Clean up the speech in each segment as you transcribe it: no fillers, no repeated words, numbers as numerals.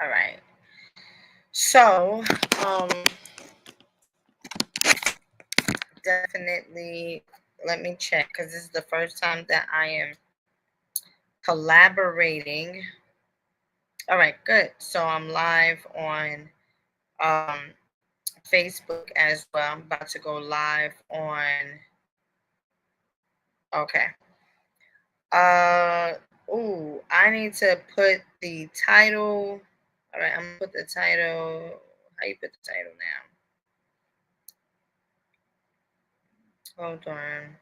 All right. So, um, definitely let me check because this is the first time that I am collaborating. All right, good. So I'm live on um Facebook as well. I'm about to go live on. Okay. Uh ooh, I need to put the title. All right, I'm gonna put the title. How you put the title now? Hold on.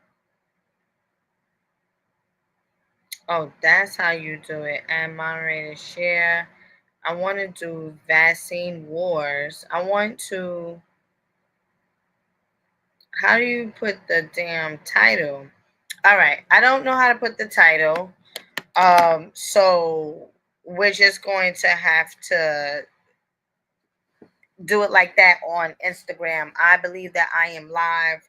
Oh, that's how you do it. And moderator share. I want to do vaccine wars. I want to. How do you put the damn title? All right, I don't know how to put the title. So we're just going to have to do it like that on Instagram. I believe that I am live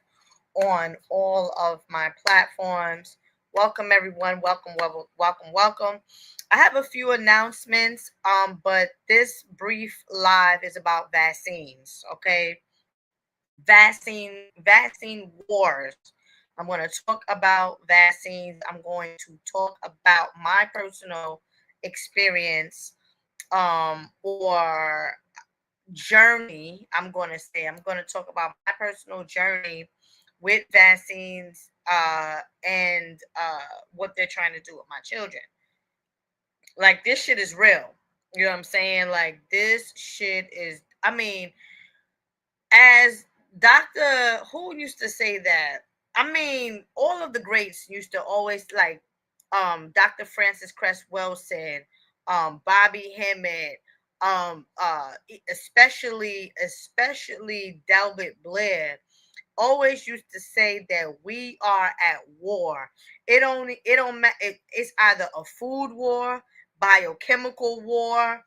on all of my platforms. Welcome everyone. Welcome, welcome, welcome, welcome. I have a few announcements, but this brief live is about vaccines. Okay, vaccine wars. I'm going to talk about vaccines. I'm going to talk about my personal experience, or journey. I'm going to talk about my personal journey with vaccines, and what they're trying to do with my children. Like, this shit is real. You know what I'm saying? Like, this shit is, I mean, as Dr. Who used to say that? I mean, all of the greats used to always, like, Dr. Francis Cresswell said, Bobby Hemmett, especially Delbert Blair always used to say that we are at war. It don't matter. It's either a food war, biochemical war,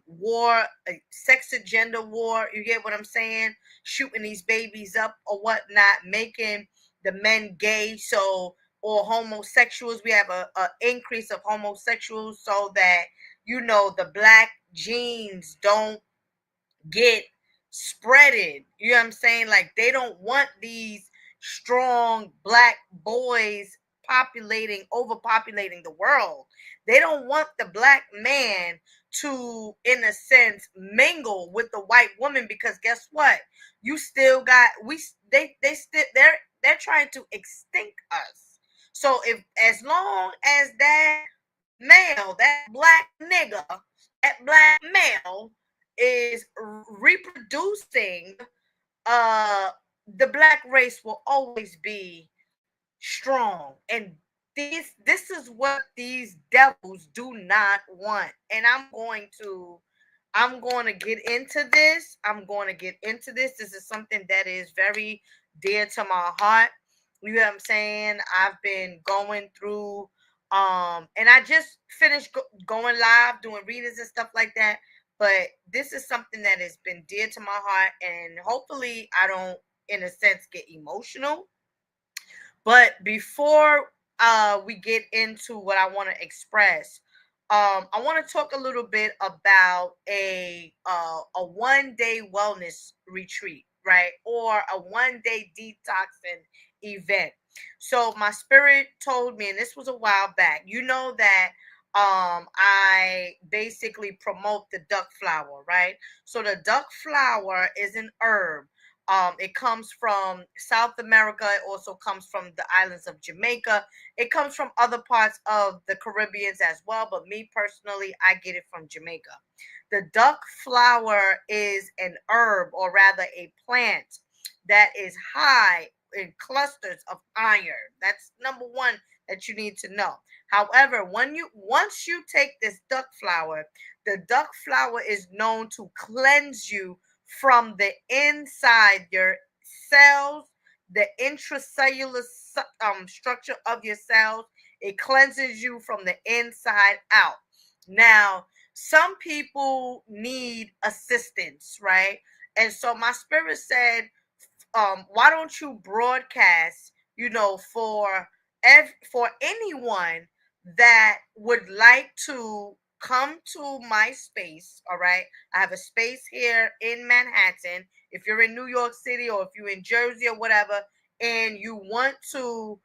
war, sex agenda war. You get what I'm saying? Shooting these babies up or whatnot, making the men gay. So, or homosexuals. We have a increase of homosexuals so that, the black genes don't get spreaded. You know what I'm saying? Like, they don't want these strong black boys overpopulating the world. They don't want the black man to, in a sense, mingle with the white woman, because guess what? You still got they still they're trying to extinct us. So, if as long as that male, that black nigga, that black male is reproducing, uh the black race will always be strong. And this is what these devils do not want. And I'm going to get into this. This is something that is very dear to my heart. You know what I'm saying? I've been going through, and I just finished going live, doing readings and stuff like that. But this is something that has been dear to my heart, and hopefully I don't, in a sense, get emotional. But before we get into what I want to express, I want to talk a little bit about a 1 day wellness retreat, right? Or a 1 day detoxing event. So my spirit told me, and this was a while back, that I basically promote the duck flower, right? So the duck flower is an herb. It comes from South America. It also comes from the islands of Jamaica. It comes from other parts of the Caribbeans as well. But me personally, I get it from Jamaica. The duck flower is an herb, or rather a plant, that is high in clusters of iron. That's number one that you need to know. However, once you take this duck flower, the duck flower is known to cleanse you from the inside your cells, the intracellular structure of your cells. It cleanses you from the inside out. Now, some people need assistance, right? And so my spirit said, why don't you broadcast, for anyone that would like to come to my space. All right. I have a space here in Manhattan. If you're in New York City or if you're in Jersey or whatever, and you want to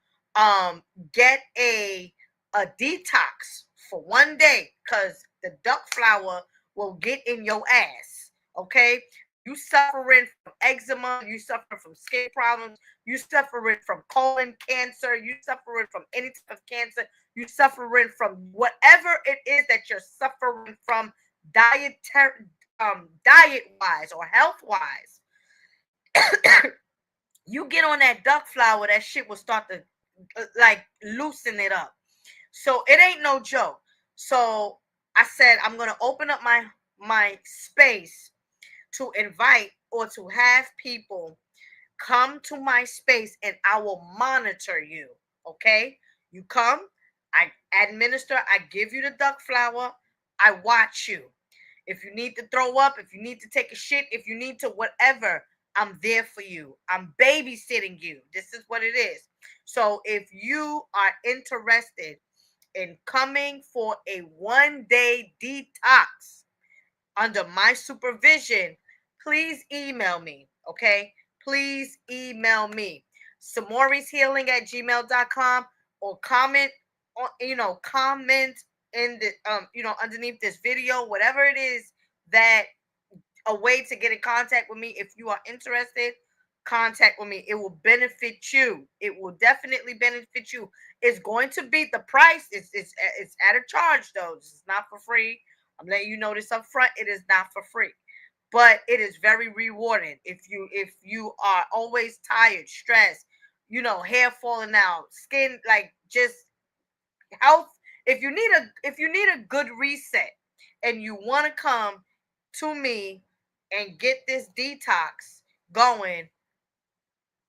get a detox for one day, because the duck flower will get in your ass. Okay. You suffering from eczema, you suffering from skin problems, you suffering from colon cancer, you suffering from any type of cancer, you suffering from whatever it is that you're suffering from diet wise or health wise. You get on that duck flower, that shit will start to like loosen it up. So it ain't no joke. So I said I'm gonna open up my space to invite or to have people come to my space and I will monitor you. Okay? You come, I administer, I give you the duck flower, I watch you. If you need to throw up, if you need to take a shit, if you need to whatever, I'm there for you. I'm babysitting you. This is what it is. So if you are interested in coming for a 1-day detox under my supervision, please email me. Okay? Please email me. SamorisHealing@gmail.com, or comment on, comment in the underneath this video, whatever it is, that a way to get in contact with me. If you are interested, contact with me. It will benefit you. It will definitely benefit you. It's going to be the price. It's at a charge though. This is not for free. I'm letting you know this up front. It is not for free, but it is very rewarding. If you are always tired, stressed, hair falling out, skin like just health. If you need a good reset and you want to come to me and get this detox going,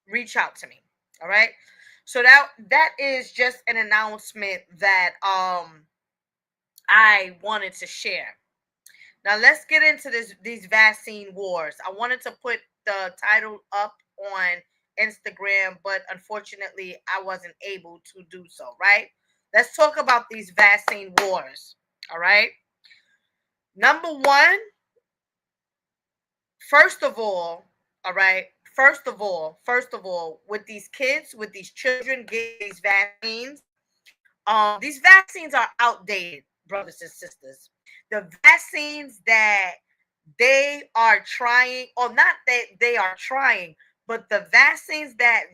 reach out to me. All right. So that is just an announcement that I wanted to share. Now let's get into these vaccine wars. I wanted to put the title up on Instagram, but unfortunately I wasn't able to do so, right? Let's talk about these vaccine wars. All right. Number one, first of all right, first of all, with these kids, with these children getting these vaccines are outdated, brothers and sisters. The vaccines that they are trying, or not that they are trying, but the vaccines that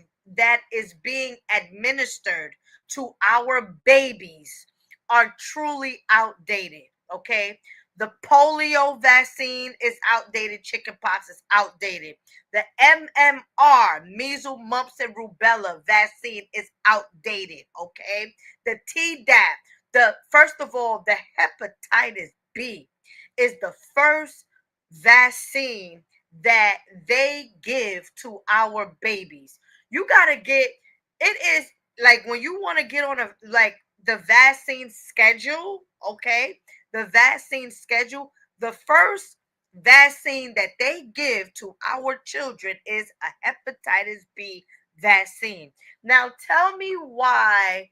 is being administered to our babies are truly outdated. Okay. The polio vaccine is outdated. Chickenpox is outdated. The MMR, measles, mumps, and rubella vaccine is outdated. Okay. The Tdap, the first of all, the hepatitis B is the first vaccine that they give to our babies. You got to get it. Is like when you want to get on a like the vaccine schedule, okay? The vaccine schedule, the first vaccine that they give to our children is a hepatitis B vaccine. Now tell me why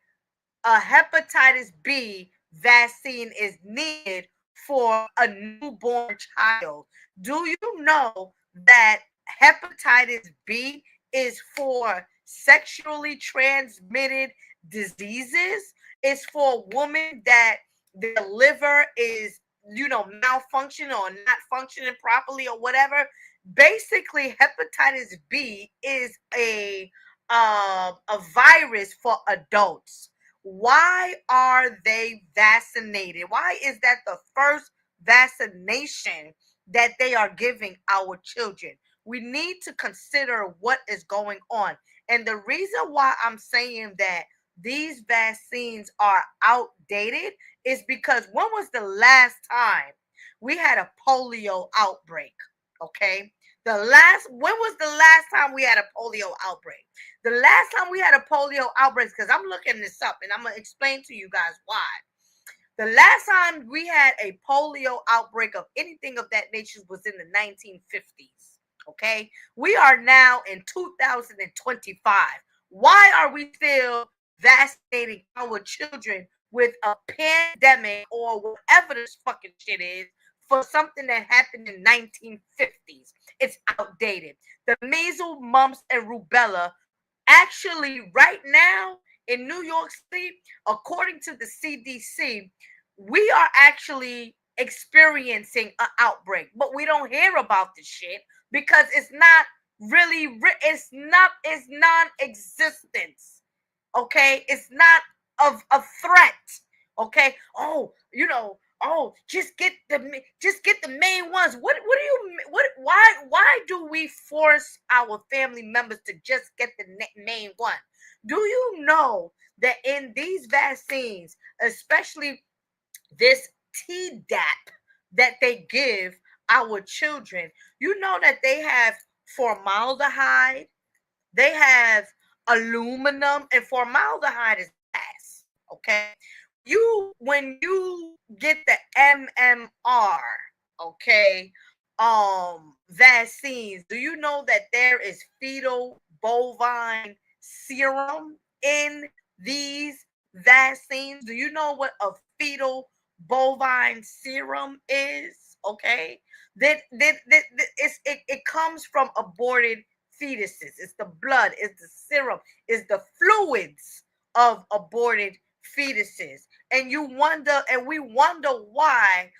a hepatitis B vaccine is needed for a newborn child. Do you know that hepatitis B is for sexually transmitted diseases? It's for women that their liver is, malfunctioning or not functioning properly or whatever. Basically, hepatitis B is a virus for adults. Why are they vaccinated? Why is that the first vaccination that they are giving our children? We need to consider what is going on. And the reason why I'm saying that these vaccines are outdated is because when was the last time we had a polio outbreak? Okay. When was the last time we had a polio outbreak? The last time we had a polio outbreak, because I'm looking this up and I'm going to explain to you guys why. The last time we had a polio outbreak of anything of that nature was in the 1950s. Okay. We are now in 2025. Why are we still vaccinating our children with a pandemic or whatever this fucking shit is for something that happened in 1950s. It's outdated. The measles, mumps, and rubella actually right now in New York City, according to the CDC, we are actually experiencing an outbreak, but we don't hear about this shit because it's not really it's non-existence. Okay, it's not of a threat. Okay, just get the main ones. What do you what why do we force our family members to just get the main one? Do you know that in these vaccines, especially this Tdap that they give our children, you know that they have formaldehyde, they have aluminum, and formaldehyde is gas. Okay, when you get the MMR, okay, vaccines, do you know that there is fetal bovine serum in these vaccines? Do you know what a fetal bovine serum is? Okay, it comes from aborted fetuses. It's the blood, it's the serum, it's the fluids of aborted fetuses. And we wonder why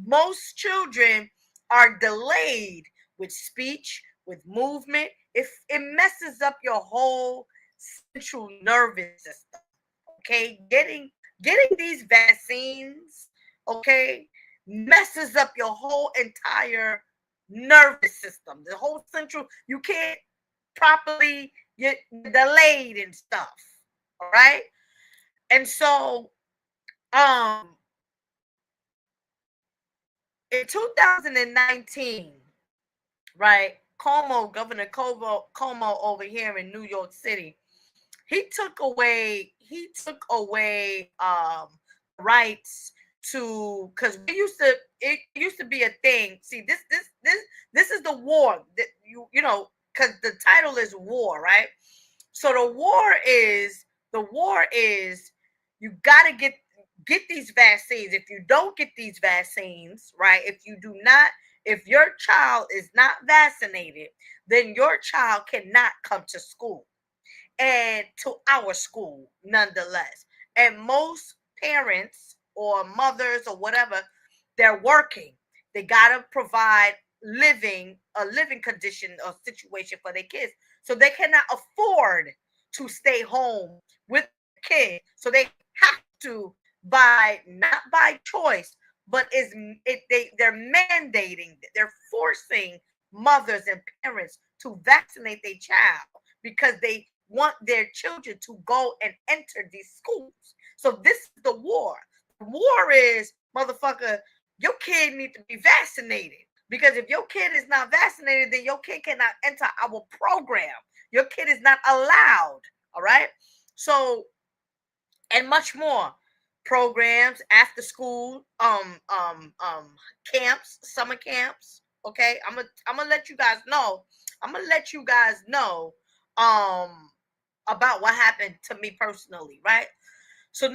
most children are delayed with speech, with movement. If it messes up your whole central nervous system. Okay, getting these vaccines, okay, messes up your whole entire nervous system. The whole central, you can't properly get delayed and stuff. All right. And so in 2019, right, Governor Cuomo over here in New York City, he took away rights to, because it used to be a thing. See, this is the war that because the title is war, right? So the war is you got to get these vaccines. If you don't get these vaccines, right, if your child is not vaccinated, then your child cannot come to school, and to our school nonetheless. And most parents or mothers or whatever, they're working. They gotta provide a living condition or situation for their kids. So they cannot afford to stay home with the kid. So they have to, by not by choice, but they're mandating, they're forcing mothers and parents to vaccinate their child because they want their children to go and enter these schools. So this is the war. The war is, motherfucker, your kid need to be vaccinated. Because if your kid is not vaccinated, then your kid cannot enter our program. Your kid is not allowed. All right. So, and much more programs, after school, camps, summer camps. Okay. I'm gonna let you guys know. I'm gonna let you guys know about what happened to me personally, right? So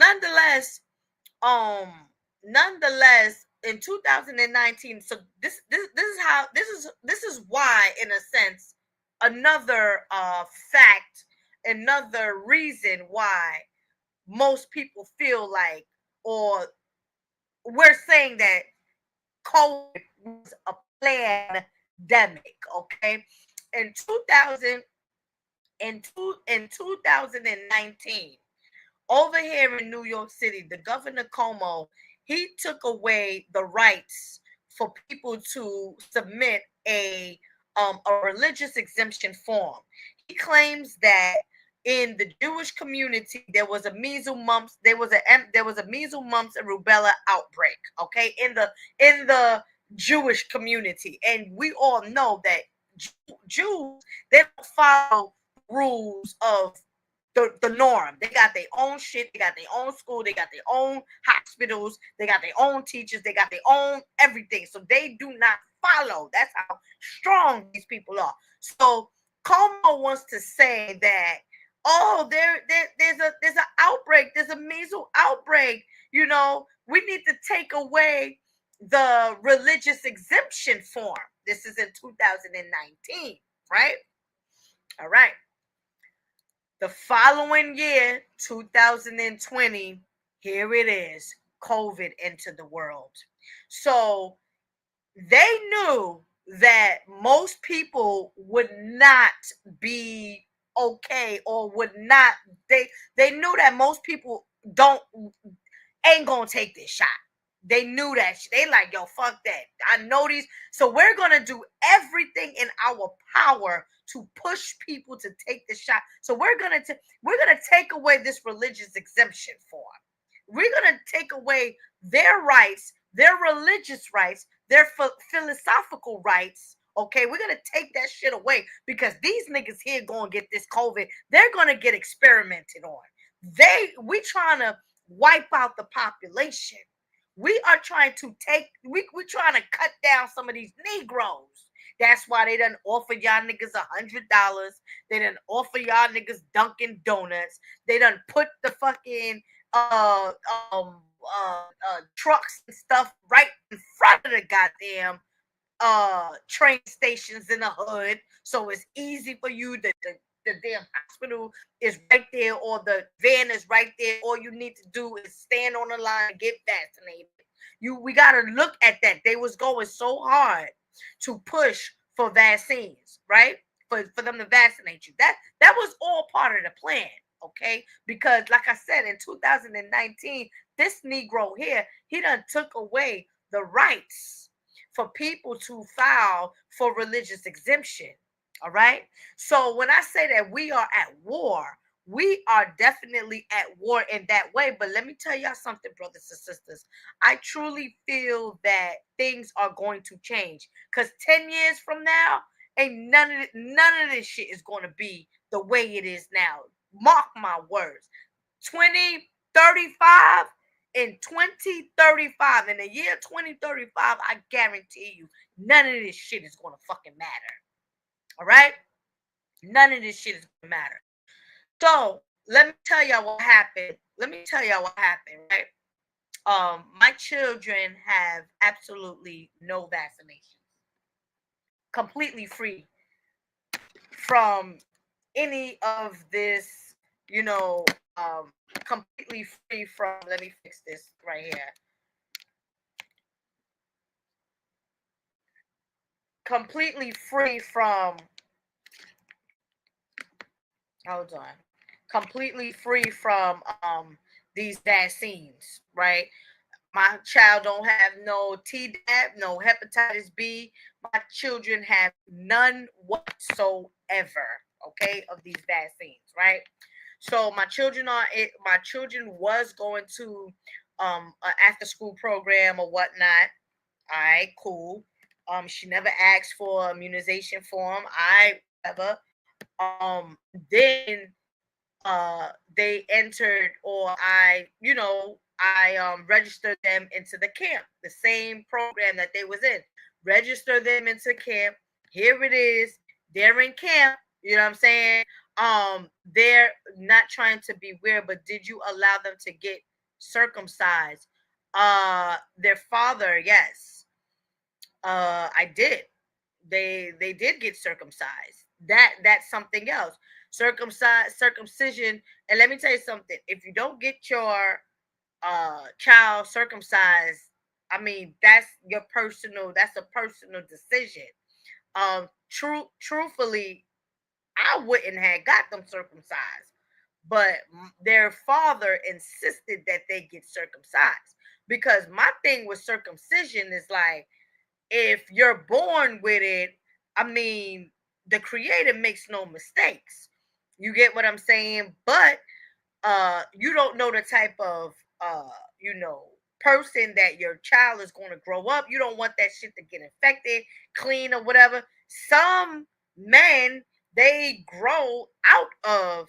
um nonetheless in 2019, so this is why, in a sense, another fact, another reason why most people feel like, or we're saying that COVID was a pandemic. Okay, in 2000 in 2019, over here in New York City, the Governor Cuomo, he took away the rights for people to submit a religious exemption form. He claims that in the Jewish community there was a measles, mumps, and rubella outbreak. Okay, in the Jewish community, and we all know that Jews, they don't follow rules of the norm. They got their own shit, they got their own school, they got their own hospitals, they got their own teachers, they got their own everything. So they do not follow. That's how strong these people are. So Como wants to say that Oh, there's an outbreak. There's a measles outbreak. We need to take away the religious exemption form. This is in 2019, right? All right. The following year, 2020, here it is. COVID entered the world. So they knew that most people would not be okay, or would not, they knew that most people don't ain't gonna take this shot. They knew that. They like, yo, fuck that. I know these. So we're gonna do everything in our power to push people to take the shot. So we're gonna take away this religious exemption form. We're gonna take away their rights, their religious rights, their philosophical rights. Okay, we're gonna take that shit away because these niggas here gonna get this COVID. They're gonna get experimented on. We trying to wipe out the population. We are trying to we're trying to cut down some of these Negroes. That's why they done offer y'all niggas $100. They done offer y'all niggas Dunkin' Donuts. They done put the fucking uh um trucks and stuff right in front of the goddamn train stations in the hood, so it's easy for you. The damn hospital is right there, or the van is right there. All you need to do is stand on the line and get vaccinated. We gotta look at that. They was going so hard to push for vaccines, right? For them to vaccinate you. That was all part of the plan, okay? Because like I said, in 2019, this Negro here, he done took away the rights for people to file for religious exemption. All right. So when I say that we are at war, we are definitely at war in that way. But let me tell y'all something, brothers and sisters. I truly feel that things are going to change. Because 10 years from now, ain't none of this shit is going to be the way it is now. Mark my words. 2035, in 2035, in the year 2035, I guarantee you, none of this shit is going to fucking matter. All right? None of this shit is going to matter. So, let me tell y'all what happened. Right? My children have absolutely no vaccinations. Completely free from any of this, you know, completely free from, let me fix this right here. Completely free from, hold on, completely free from these vaccines, right? My child don't have no Tdap, no hepatitis B. My children have none whatsoever, okay, of these vaccines, right? So my children was going to an after school program or whatnot. All right, cool. She never asked for immunization form. I ever. Then they entered, or I registered them into the camp, the same program that they was in. Register them into camp. Here it is. They're in camp. You know what I'm saying? They're not trying to be weird, but did you allow them to get circumcised? Their father, yes. I did. They did get circumcised. That's something else. Circumcision. And let me tell you something. If you don't get your child circumcised, I mean, that's a personal decision. Truthfully, I wouldn't have got them circumcised, but their father insisted that they get circumcised. Because my thing with circumcision is like, if you're born with it, I mean, the creator makes no mistakes. You get what I'm saying? But you don't know the type of you know person that your child is going to grow up. You don't want that shit to get infected, clean, or whatever. Some men, they grow out of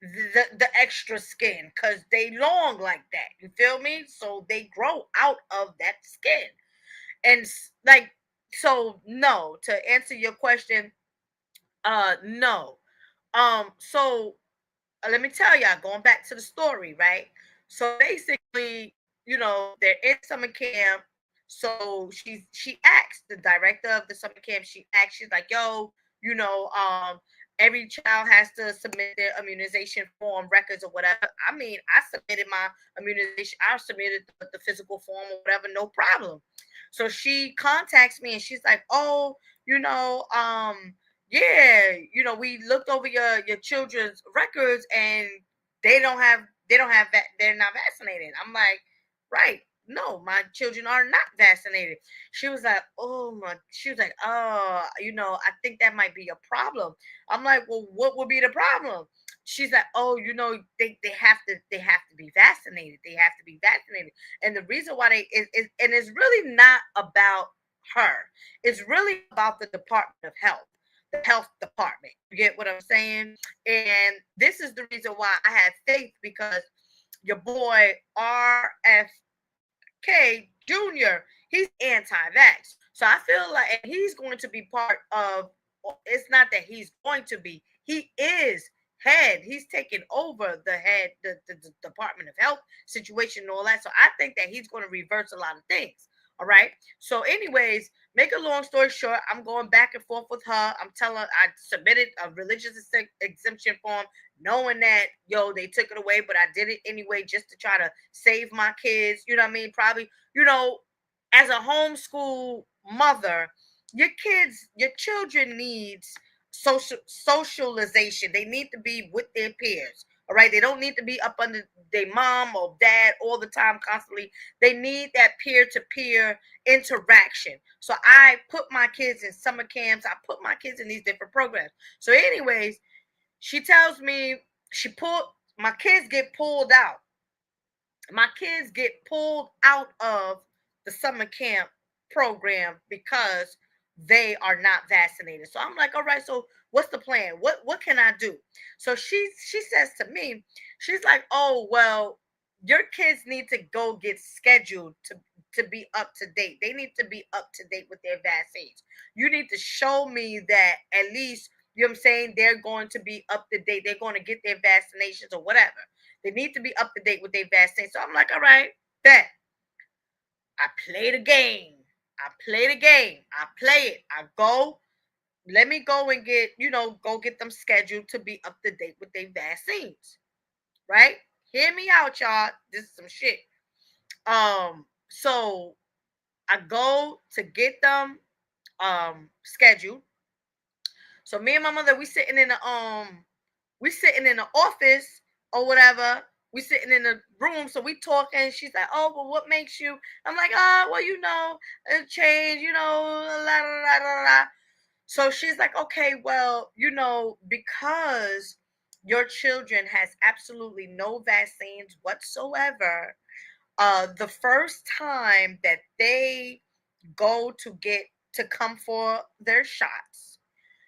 the extra skin because they long like that. You feel me? So they grow out of that skin. And so no, to answer your question, no. So let me tell y'all, going back to the story, right? So basically, they're in summer camp. So she asked the director of the summer camp, she's like, yo, every child has to submit their immunization form records or whatever. I mean, I submitted my immunization, I submitted the physical form or whatever, no problem. So she contacts me and she's like, oh, yeah, we looked over your children's records and they're not vaccinated. I'm like, right. No, my children are not vaccinated. She was like, she was like, oh, I think that might be a problem. I'm like, well, what would be the problem? She's like, oh, they have to be vaccinated. They have to be vaccinated. And the reason why and it's really not about her. It's really about the Department of Health, the health department. You get what I'm saying? And this is the reason why I have faith, because your boy RFK Jr., he's anti-vax. So I feel like, and he's going to be part of, it's not that he's going to be, he is head. He's taking over the Department of Health situation and all that. So I think that he's going to reverse a lot of things. All right. So, anyways, make a long story short, I'm going back and forth with her. I'm telling her I submitted a religious exemption form, knowing that, they took it away, but I did it anyway just to try to save my kids. You know what I mean? Probably, as a homeschool mother, your children needs socialization. They need to be with their peers. All right. They don't need to be up under their mom or dad all the time, constantly. They need that peer to peer interaction. So I put my kids in summer camps. I put my kids in these different programs. So, anyways, she tells me my kids get pulled out. My kids get pulled out of the summer camp program because they are not vaccinated. So I'm like, all right, so what's the plan? What can I do? So she says to me, she's like, oh, well, your kids need to go get scheduled to be up to date. They need to be up to date with their vaccines. You need to show me that at least, I'm saying, they're going to be up to date. They're going to get their vaccinations or whatever. They need to be up to date with their vaccine. So I'm like, all right, bet. I play the game. I play the game. I play it. I go. Let me go and go get them scheduled to be up to date with their vaccines. Right? Hear me out, y'all. This is some shit. So I go to get them scheduled. So me and my mother, we sitting in the office or whatever. We sitting in the room, so we talking. She's like, "Oh, well, what makes you?" I'm like, "Oh, well, change, la la la la la." So she's like, "Okay, well, because your children has absolutely no vaccines whatsoever. The first time that they go to come for their shots,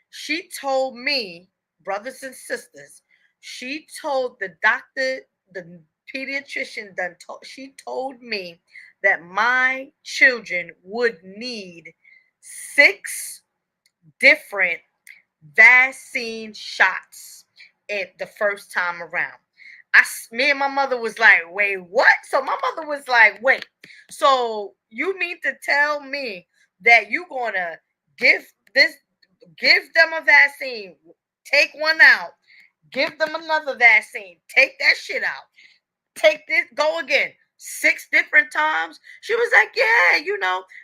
she told me, brothers and sisters, she told the doctor, the pediatrician, she told me that my children would need 6 different vaccine shots at the first time around. Me and my mother was like, wait, what? So my mother was like, wait, so you mean to tell me that you gonna give this give them a vaccine, take one out, give them another vaccine, take that shit out, take this, go again, 6 different times? She was like, yeah,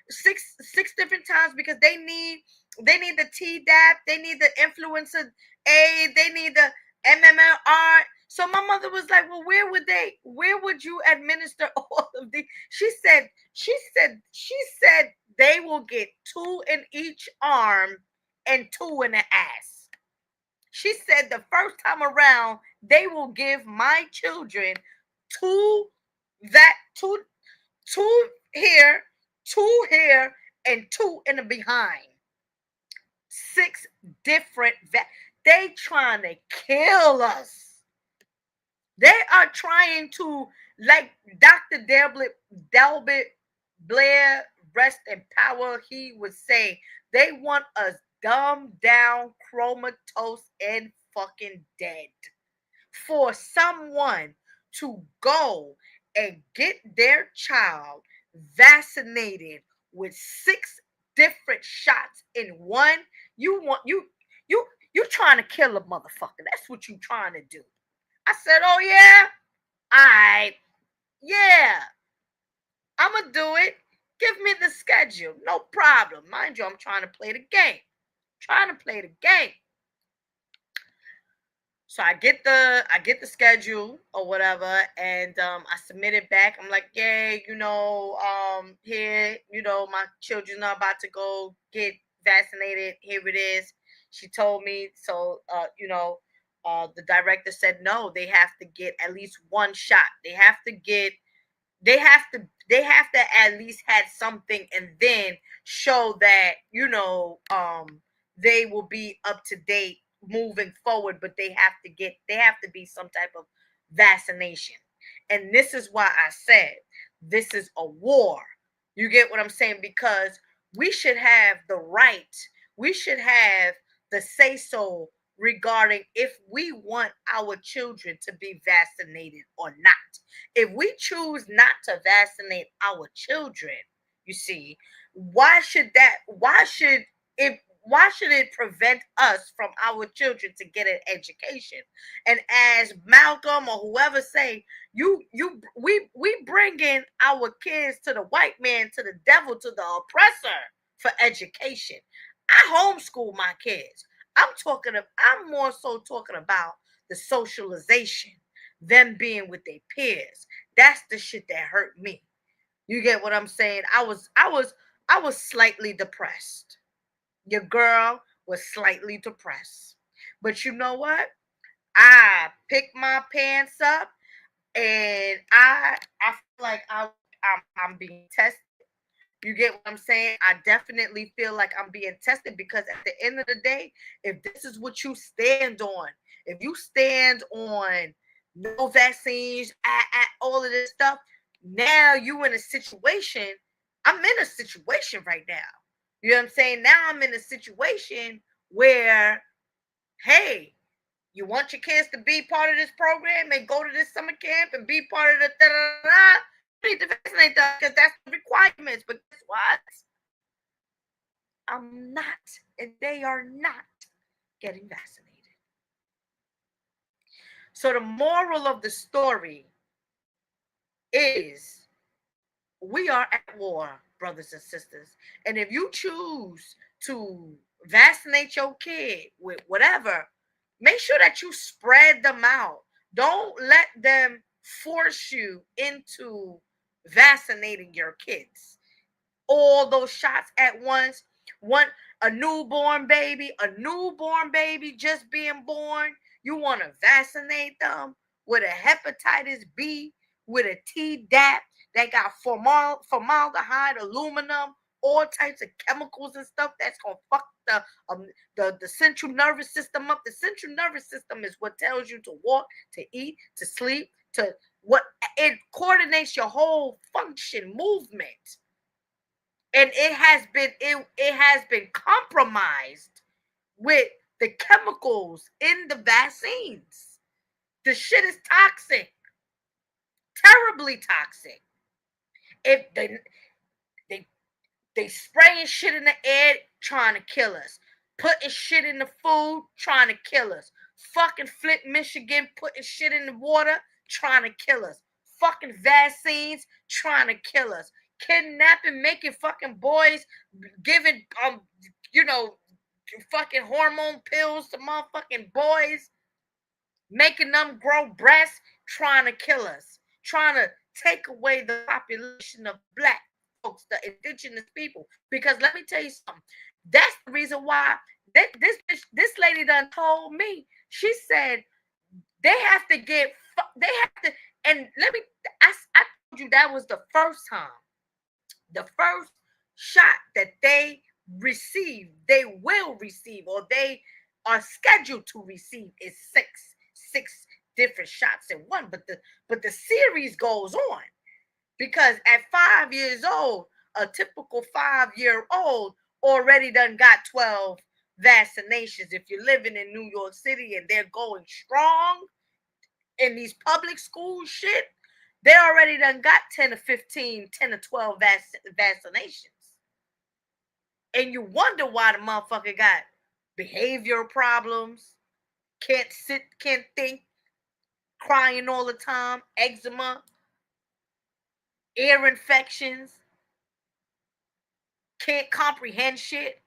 6 different times, because they need the Tdap, they need the influenza A, they need the MMR. So my mother was like, well, where would you administer all of these? She said they will get 2 in each arm and 2 in the ass. She said the first time around, they will give my children two two here, 2 here, and 2 in the behind. 6 different they trying to kill us. They are trying to, like Dr. Delbert Blair, rest in power, he would say, they want us dumbed down, comatose, and motherfucking dead. For someone to go and get their child vaccinated with 6 different shots in one, you want you trying to kill a motherfucker. That's what you trying to do. I said, oh yeah, all right, yeah, I'm gonna do it. Give me the schedule, no problem. Mind you, I'm trying to play the game. Trying to play the game. So I get the schedule or whatever, and I submit it back. I'm like, yay, here, my children are about to go get vaccinated. Here it is. She told me. So, the director said no. They have to get at least one shot. They have to at least had something, and then show that they will be up to date moving forward, but they have to be some type of vaccination. And this is why I said this is a war. You get what I'm saying? Because we should have the right, we should have the say so regarding if we want our children to be vaccinated or not. If we choose not to vaccinate our children, you see, why should it prevent us from our children to get an education? And as Malcolm or whoever say, we bring in our kids to the white man, to the devil, to the oppressor for education. I homeschool my kids. I'm more so talking about the socialization, them being with their peers. That's the shit that hurt me. You get what I'm saying? I was slightly depressed. Your girl was slightly depressed. But you know what? I picked my pants up, and I feel like I'm being tested. You get what I'm saying? I definitely feel like I'm being tested, because at the end of the day, if this is what you stand on, if you stand on no vaccines, all of this stuff, now you in a situation. I'm in a situation right now. You know what I'm saying? Now I'm in a situation where, hey, you want your kids to be part of this program and go to this summer camp and be part of the da da da. You need to vaccinate them because that's the requirements. But guess what? I'm not, and they are not getting vaccinated. So the moral of the story is we are at war, brothers and sisters. And if you choose to vaccinate your kid with whatever, make sure that you spread them out. Don't let them force you into vaccinating your kids. All those shots at once. One a newborn baby just being born. You want to vaccinate them with a hepatitis B, with a Tdap that got formaldehyde, aluminum, all types of chemicals and stuff that's gonna fuck the central nervous system up. The central nervous system is what tells you to walk, to eat, to sleep, to what it coordinates your whole function, movement. And it has been compromised with the chemicals in the vaccines. The shit is toxic, terribly toxic. If they spraying shit in the air trying to kill us, putting shit in the food trying to kill us, fucking Flint, Michigan putting shit in the water trying to kill us, fucking vaccines trying to kill us, kidnapping, making fucking boys, giving you know fucking hormone pills to motherfucking boys, making them grow breasts, trying to kill us, trying to take away the population of black folks, the indigenous people. Because let me tell you something. That's the reason why this lady done told me. She said they have to get, they have to, and I told you that was the first time. The first shot that they receive, they will receive, or they are scheduled to receive is six different shots in one. But the series goes on, because at 5 years old, a typical 5-year-old already done got 12 vaccinations. If you're living in New York City and they're going strong in these public school shit, they already done got 10 to 15, 10 to 12 vaccinations. And you wonder why the motherfucker got behavioral problems, can't sit, can't think, crying all the time, eczema, ear infections, can't comprehend shit,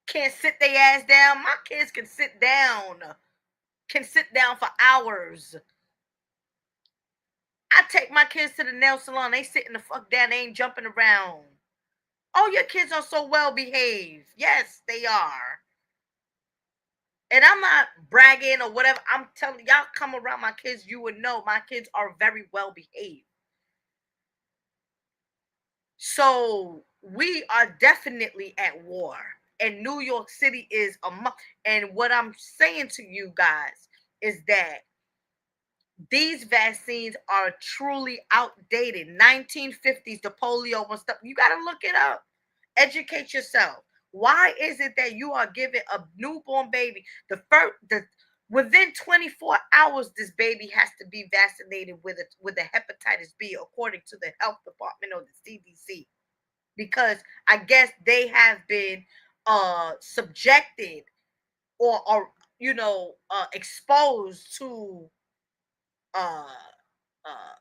can't sit their ass down. My kids can sit down for hours. I take my kids to the nail salon, they sitting the fuck down, they ain't jumping around. Oh, your kids are so well behaved. Yes, they are. And I'm not bragging or whatever. I'm telling y'all, come around my kids, you would know my kids are very well behaved. So we are definitely at war. And New York City is and what I'm saying to you guys is that these vaccines are truly outdated. 1950s, the polio and stuff. You got to look it up. Educate yourself. Why is it that you are giving a newborn baby within 24 hours this baby has to be vaccinated with a hepatitis B according to the health department or the CDC? Because I guess they have been subjected or exposed to uh,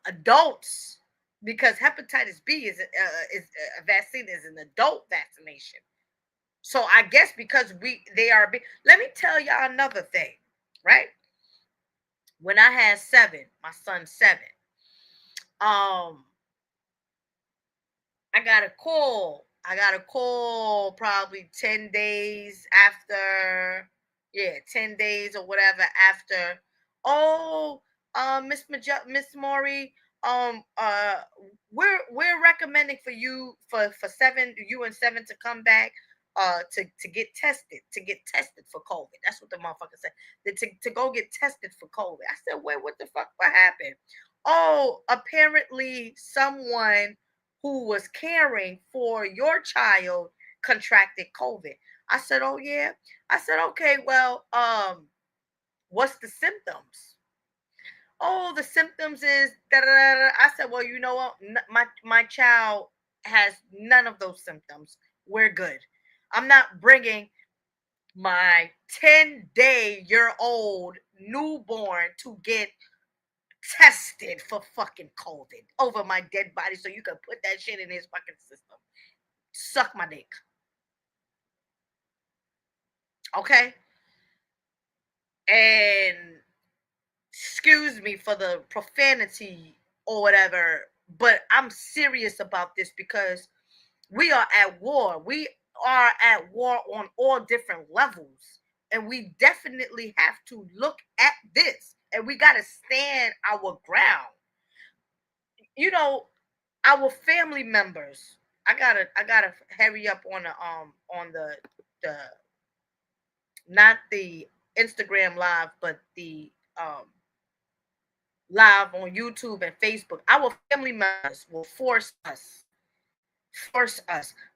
adults, because hepatitis B is a vaccine, is an adult vaccination. So I guess because they are big. Let me tell y'all another thing, right? When I had my son 7, I got a call. Probably 10 days after, 10 days or whatever after. Oh, Miss Maury, we're recommending for you for 7, you and 7 to come back to get tested for COVID. That's what the motherfucker said. To go get tested for COVID. I said, wait, what the fuck? What happened? Oh, apparently someone who was caring for your child contracted COVID. I said, oh yeah. I said, okay, well, what's the symptoms? Oh, the symptoms is da, da, da, da. I said, well, you know what? My child has none of those symptoms. We're good. I'm not bringing my 10-day-old newborn to get tested for fucking COVID over my dead body so you can put that shit in his fucking system. Suck my dick. Okay? And excuse me for the profanity or whatever, but I'm serious about this because we are at war. We are at war on all different levels. And we definitely have to look at this. And we got to stand our ground. You know, our family members. I gotta hurry up on the not the Instagram live, but the live on YouTube and Facebook. Our family members will force us.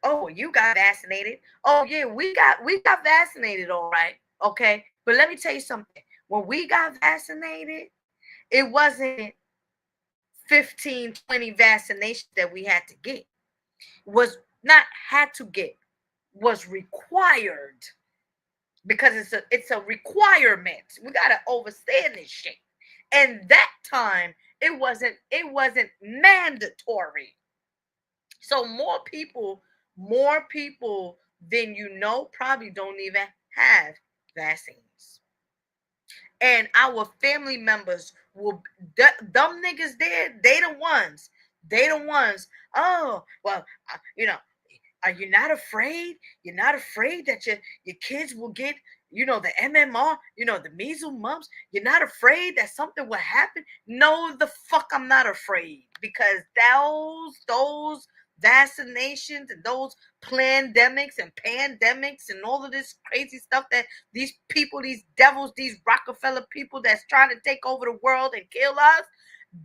Oh, you got vaccinated. Oh yeah, we got vaccinated, all right. Okay. But let me tell you something. When we got vaccinated, it wasn't 15, 20 vaccinations that we had to get. Was not had to get, was required, because it's a requirement. We gotta understand this shit. And that time it wasn't mandatory. So more people than you know probably don't even have vaccines. And our family members will dumb niggas there, they the ones. Oh, well, are you not afraid? You're not afraid that your kids will get, the MMR, the measles, mumps. You're not afraid that something will happen? No, the fuck, I'm not afraid, because those vaccinations and those pandemics and all of this crazy stuff that these people, these devils, these Rockefeller people that's trying to take over the world and kill us,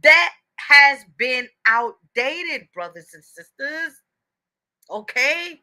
that has been outdated, brothers and sisters. Okay?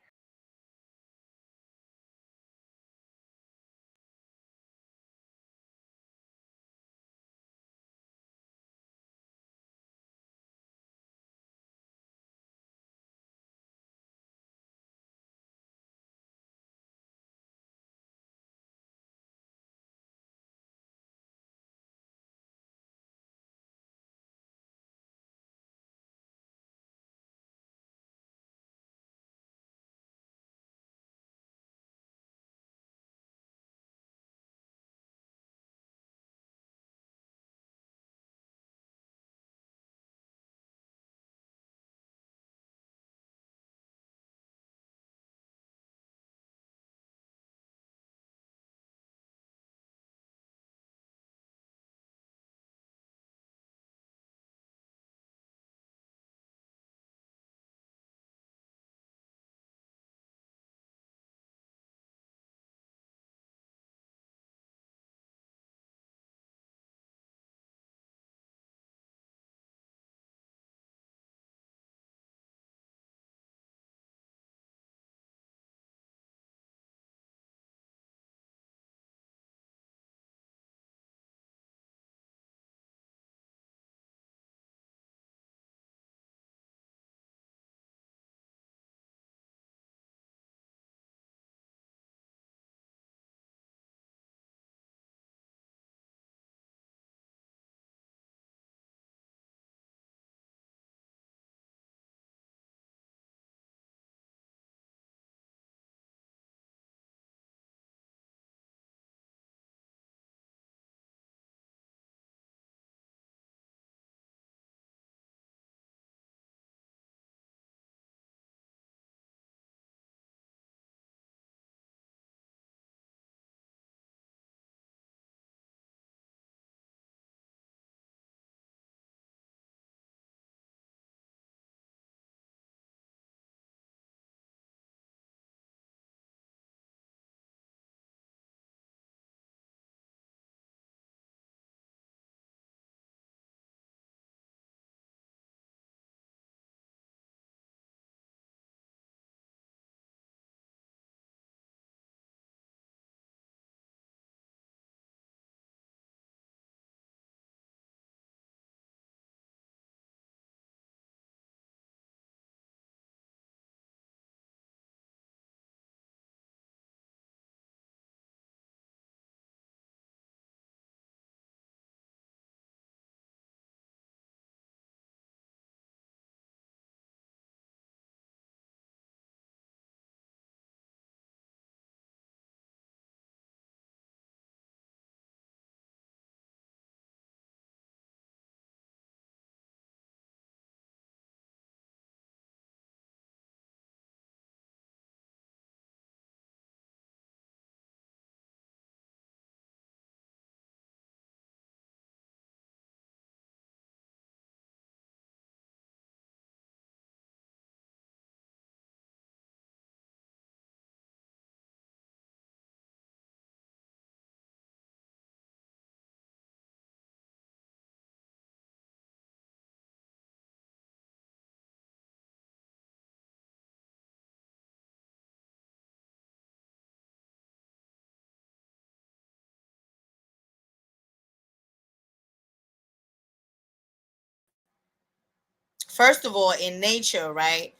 first of all, in nature, right?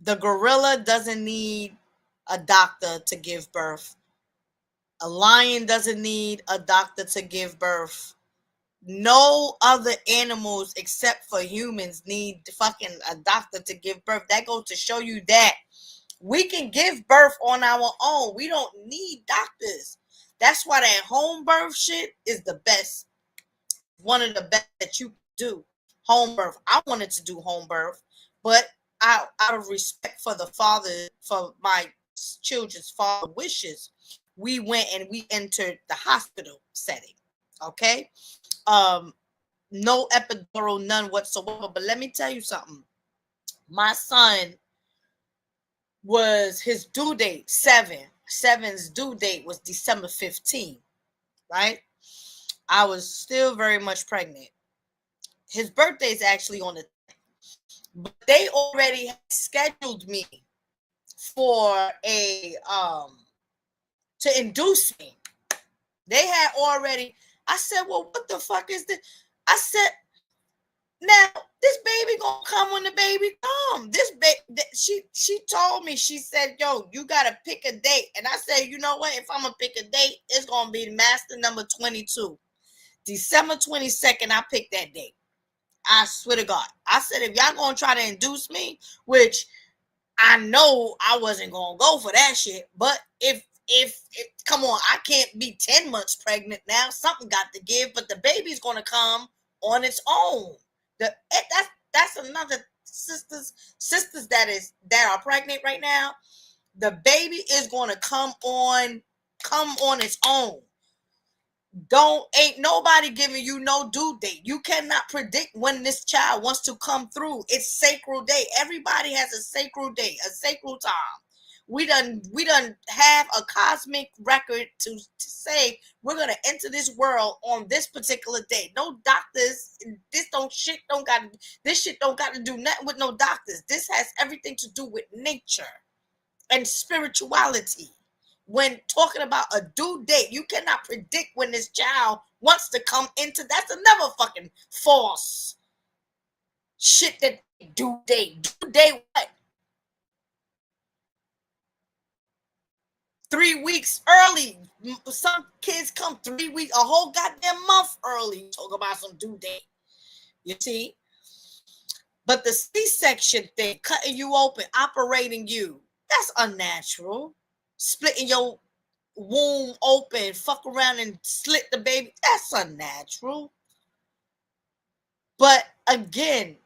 The gorilla doesn't need a doctor to give birth. A lion doesn't need a doctor to give birth. No other animals except for humans need fucking a doctor to give birth. That goes to show you that we can give birth on our own. We don't need doctors. That's why that home birth shit is the best. One of the best that you do. Home birth. I wanted to do home birth, but out of respect for the father, for my children's father wishes, we went and we entered the hospital setting. Okay. Um, no epidural, none whatsoever. But let me tell you something. My son was his due date, seven's due date was December 15th, right? I was still very much pregnant. His birthday is actually on the 10th, but they already scheduled me for a to induce me. They had already. I said, well, what the fuck is this? I said, now this baby gonna come when the baby come. This baby, she told me, she said, yo, you gotta pick a date. And I said, you know what? If I'm gonna pick a date, it's gonna be master number 22. December 22nd, I picked that date. I swear to God. I said, if y'all gonna try to induce me, which I know I wasn't gonna go for that shit, but if come on, I can't be 10 months pregnant now. Something got to give, but the baby's gonna come on its own. That's another sisters that are pregnant right now. The baby is gonna come on its own. Ain't nobody giving you no due date. You cannot predict when this child wants to come through. It's sacred day. Everybody has a sacred day, a sacred time. We done have a cosmic record to say we're gonna enter this world on this particular day. No doctors. This shit don't got to do nothing with no doctors. This has everything to do with nature and spirituality. When talking about a due date, you cannot predict when this child wants to come into. That's another fucking false shit. That due date what? 3 weeks early. Some kids come 3 weeks, a whole goddamn month early. Talk about some due date. You see? But the C-section thing, cutting you open, operating you, that's unnatural. Splitting your womb open, fuck around and slit the baby, that's unnatural. But again,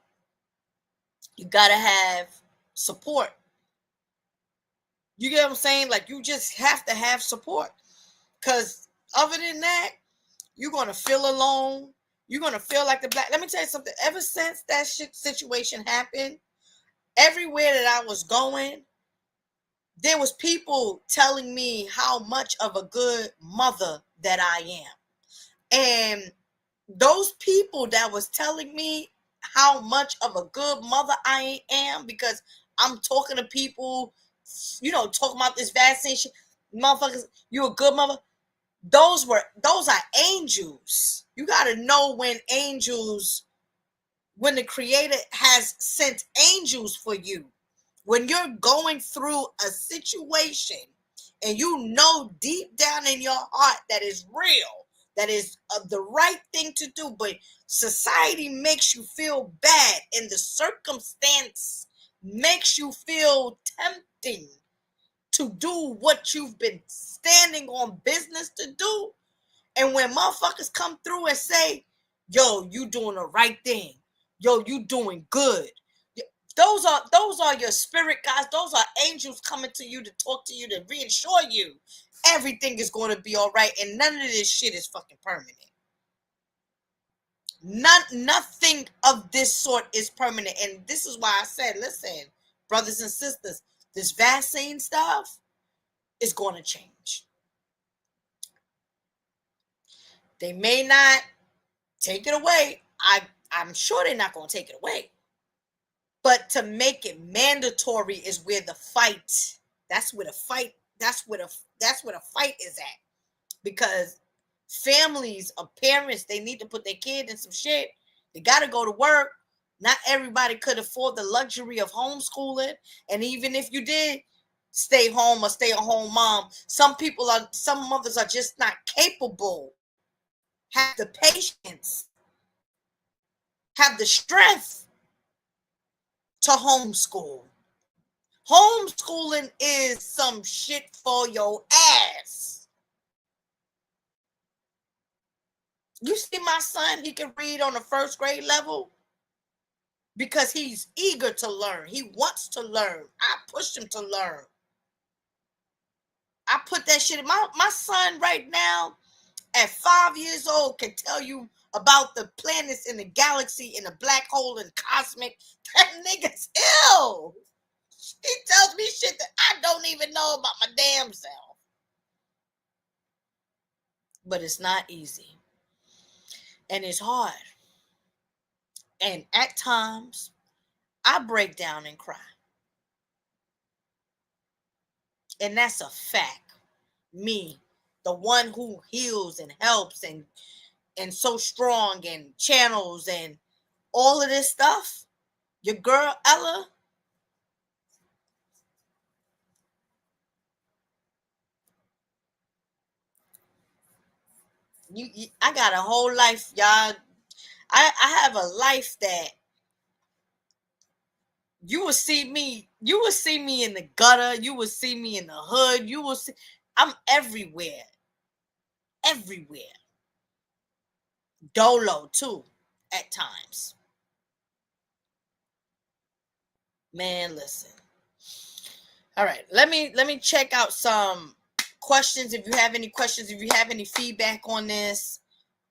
you gotta have support. You get what I'm saying? Like, you just have to have support, because other than that, you're gonna feel alone. You're gonna feel like the black. Let me tell you something. Ever since that situation happened, everywhere that I was going, there was people telling me how much of a good mother that I am. And those people that was telling me how much of a good mother I am, because I'm talking to people, talking about this vaccine shit, motherfuckers, you a good mother. Those are angels. You got to know when the creator has sent angels for you. When you're going through a situation and you know deep down in your heart that is real, that is the right thing to do, but society makes you feel bad and the circumstance makes you feel tempting to do what you've been standing on business to do. And when motherfuckers come through and say, yo, you doing the right thing, yo, you doing good, those are your spirit guys. Those are angels coming to you to talk to you, to reassure you everything is going to be all right, and none of this shit is fucking permanent. Nothing of this sort is permanent. And this is why I said, listen, brothers and sisters, this vaccine stuff is going to change. They may not take it away. I'm sure they're not going to take it away. But to make it mandatory is where the fight. That's where the fight is at. Because families or parents, they need to put their kid in some shit. They got to go to work. Not everybody could afford the luxury of homeschooling. And even if you did stay home or stay a home mom, some mothers are just not capable, have the patience, have the strength to homeschool. Homeschooling is some shit for your ass. You see my son, he can read on the first grade level because he's eager to learn. He wants to learn. I pushed him to learn. I put that shit in my son right now at 5 years old can tell you about the planets in the galaxy, in the black hole, and cosmic. That nigga's ill. He tells me shit that I don't even know about my damn self. But it's not easy. And it's hard. And at times, I break down and cry. And that's a fact. Me, the one who heals and helps and so strong and channels and all of this stuff. Your girl Ella, I got a whole life, y'all. I have a life that you will see me in the gutter, you will see me in the hood, you will see I'm everywhere. Everywhere. Dolo too, at times. Man, listen. All right, let me check out some questions. If you have any questions, if you have any feedback on this,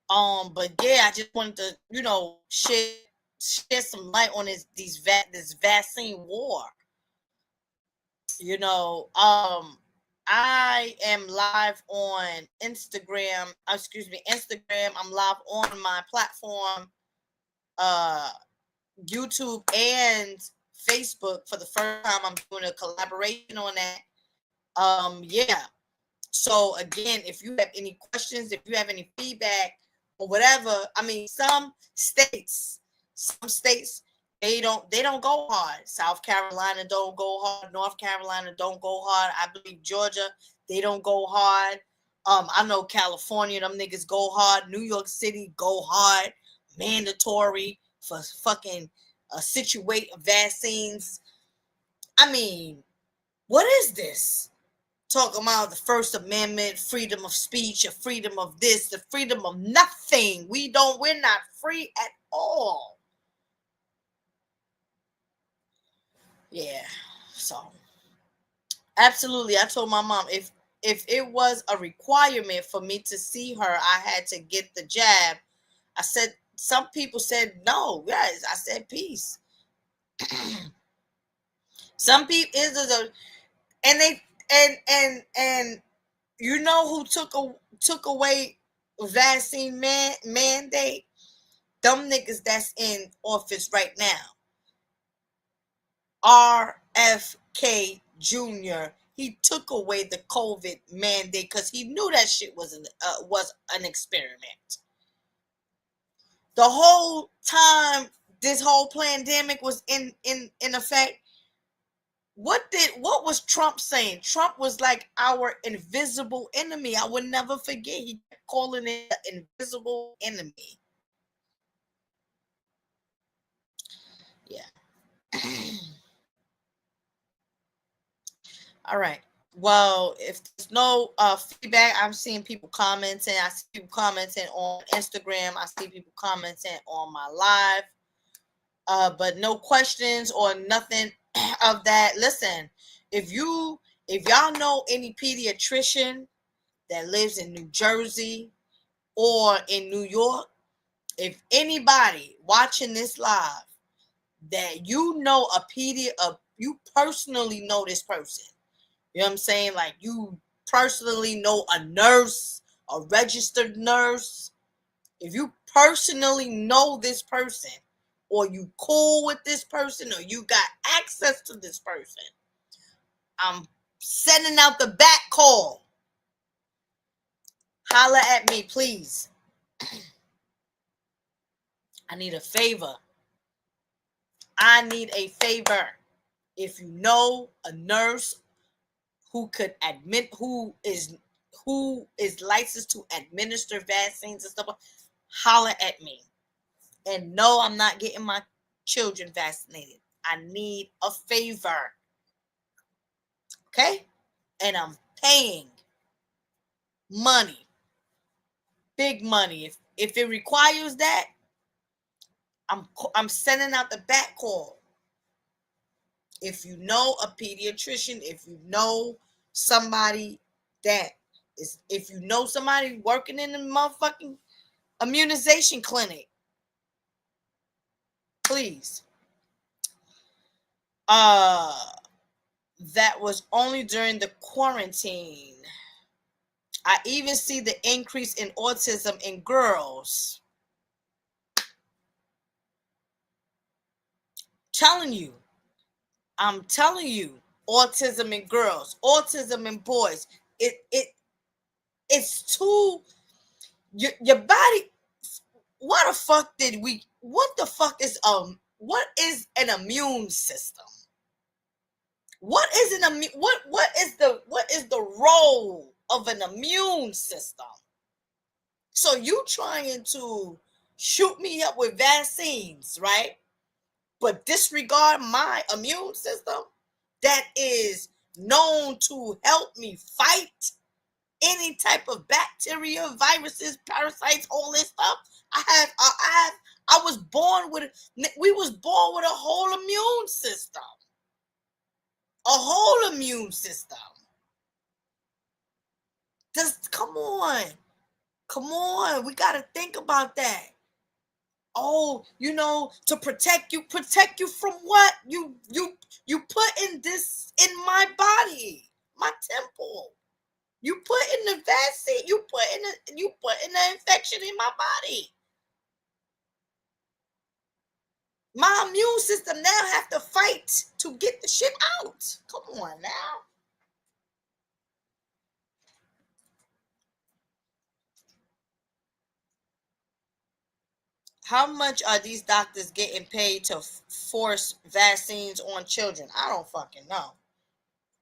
but yeah, I just wanted to, shed some light on this vaccine war. I am live on Instagram. Instagram. I'm live on my platform, YouTube and Facebook for the first time. I'm doing a collaboration on that. Yeah. So again, if you have any questions, if you have any feedback or whatever, I mean, some states, they don't go hard. South Carolina don't go hard. North Carolina don't go hard. I believe Georgia, they don't go hard. I know California, them niggas go hard. New York City go hard. Mandatory for fucking situate vaccines. I mean, what is this? Talking about the First Amendment, freedom of speech, or freedom of this, the freedom of nothing. We're not free at all. Yeah. So absolutely. I told my mom if it was a requirement for me to see her, I had to get the jab. I said some people said no. Yes, I said peace. Some people and they and you know who took away vaccine mandate? Them niggas that's in office right now. RFK Jr. He took away the COVID mandate because he knew that shit was an experiment. The whole time this whole pandemic was in effect, what was Trump saying? Trump was like our invisible enemy. I would never forget. He kept calling it the invisible enemy. Yeah. All right. Well, if there's no feedback, I'm seeing people commenting. I see people commenting on Instagram. I see people commenting on my live. But no questions or nothing of that. Listen, if y'all know any pediatrician that lives in New Jersey or in New York, if anybody watching this live that you know you personally know this person, you know what I'm saying? Like you personally know a nurse, a registered nurse. If you personally know this person, or you cool with this person, or you got access to this person, I'm sending out the back call. Holla at me, please. I need a favor. I need a favor. If you know a nurse who could admit who is licensed to administer vaccines and stuff, holler at me. And no, I'm not getting my children vaccinated. I need a favor. Okay? And I'm paying money. Big money. If it requires that, I'm sending out the back call. If you know a pediatrician, if you know somebody that is, if you know somebody working in the motherfucking immunization clinic, please. That was only during the quarantine. I even see the increase in autism in girls. I'm telling you, autism in girls, autism in boys. It's too your body. What the fuck did we? What the fuck is What is an immune system? What is what is the role of an immune system? So you trying to shoot me up with vaccines, right? But disregard my immune system that is known to help me fight any type of bacteria, viruses, parasites, all this stuff. I was born with, we was born with a whole immune system. A whole immune system. Just come on. We got to think about that. Oh, to protect you from what? You put in this in my body, my temple. You put in the vaccine, you put in the infection in my body. My immune system now have to fight to get the shit out. Come on now. How much are these doctors getting paid to force vaccines on children? I don't fucking know.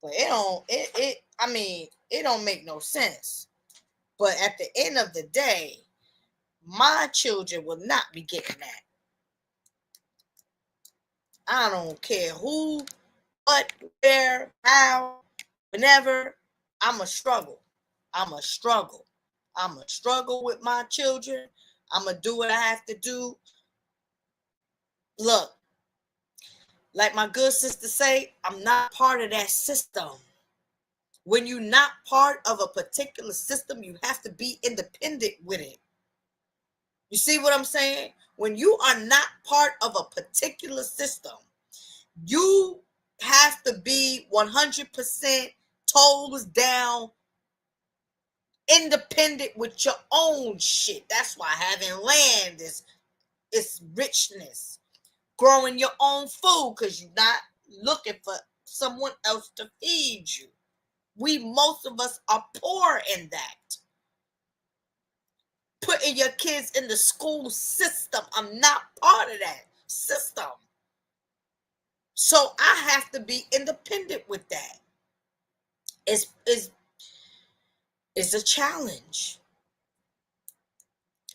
But it don't make no sense. But at the end of the day, my children will not be getting that. I don't care who, what, where, how, whenever. I'm a struggle. I'm a struggle with my children. I'm going to do what I have to do. Look, like my good sister say, I'm not part of that system. When you're not part of a particular system, you have to be independent with it. You see what I'm saying? When you are not part of a particular system, you have to be 100% toes down, independent with your own shit. That's why having land is richness. Growing your own food because you're not looking for someone else to feed you. Most of us are poor in that. Putting your kids in the school system. I'm not part of that system. So I have to be independent with that. It's a challenge.